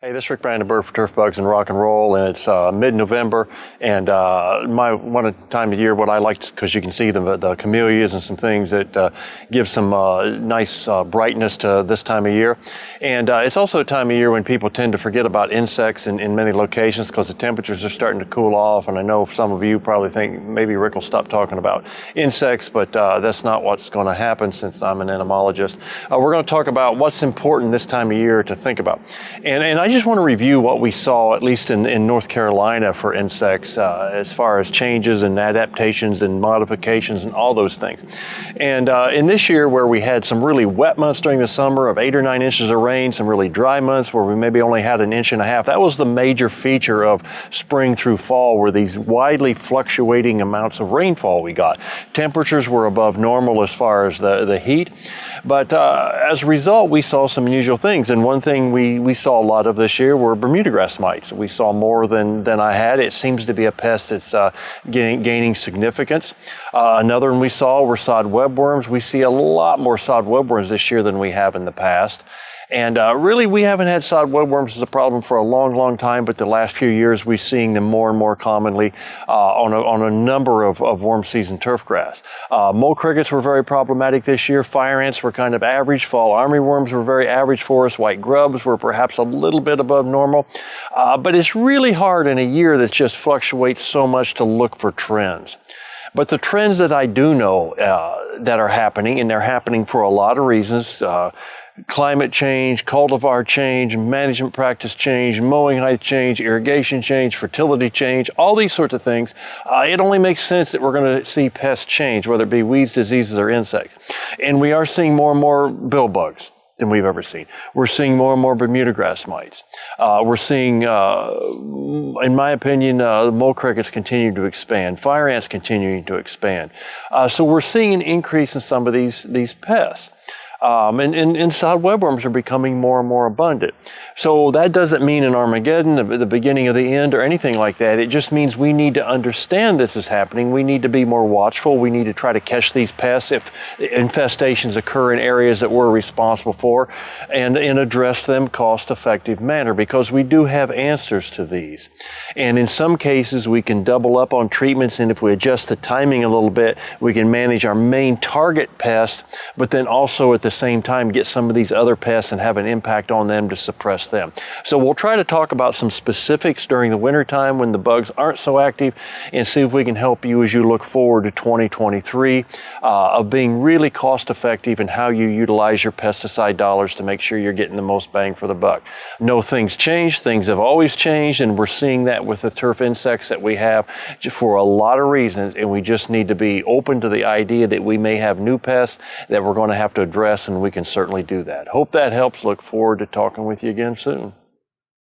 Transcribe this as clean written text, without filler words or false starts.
Hey, this is Rick Brandenburg for Turf Bugs and Rock and Roll, and it's mid-November, and my one time of year what I like, because you can see the camellias and some things that give some nice brightness to this time of year. And it's also a time of year when people tend to forget about insects in many locations because the temperatures are starting to cool off, and I know some of you probably think maybe Rick will stop talking about insects, but that's not what's going to happen since I'm an entomologist. We're going to talk about what's important this time of year to think about. And I just want to review what we saw, at least in North Carolina, for insects as far as changes and adaptations and modifications and all those things. And in this year where we had some really wet months during the summer of 8 or 9 inches of rain, some really dry months where we maybe only had 1.5 inches, that was the major feature of spring through fall, were these widely fluctuating amounts of rainfall we got. Temperatures were above normal as far as the heat, but as a result we saw some unusual things. And one thing we saw a lot of this year were Bermuda grass mites. We saw more than I had. It seems to be a pest that's gaining significance. Another one we saw were sod webworms. We see a lot more sod webworms this year than we have in the past. And really, we haven't had sod webworms as a problem for a long, long time, but the last few years we're seeing them more and more commonly on a number of warm season turf grass. Mole crickets were very problematic this year. Fire ants were kind of average. Fall armyworms were very average for us. White grubs were perhaps a little bit above normal. But it's really hard in a year that just fluctuates so much to look for trends. But the trends that I do know that are happening, and they're happening for a lot of reasons, climate change, cultivar change, management practice change, mowing height change, irrigation change, fertility change, all these sorts of things, it only makes sense that we're going to see pests change, whether it be weeds, diseases, or insects. And we are seeing more and more bill bugs than we've ever seen. We're seeing more and more Bermuda grass mites. We're seeing, in my opinion, the mole crickets continue to expand. Fire ants continuing to expand. So we're seeing an increase in some of these pests. And sod webworms are becoming more and more abundant. So that doesn't mean an Armageddon, the beginning of the end, or anything like that. It just means we need to understand this is happening. We need to be more watchful. We need to try to catch these pests if infestations occur in areas that we're responsible for, and address them cost-effective manner, because we do have answers to these. And in some cases, we can double up on treatments, and if we adjust the timing a little bit, we can manage our main target pest, but then also at the same time get some of these other pests and have an impact on them to suppress them. So we'll try to talk about some specifics during the wintertime when the bugs aren't so active, and see if we can help you as you look forward to 2023 of being really cost effective in how you utilize your pesticide dollars to make sure you're getting the most bang for the buck. No, things change. Things have always changed, and we're seeing that with the turf insects that we have for a lot of reasons, and we just need to be open to the idea that we may have new pests that we're going to have to address, and we can certainly do that. Hope that helps. Look forward to talking with you again soon.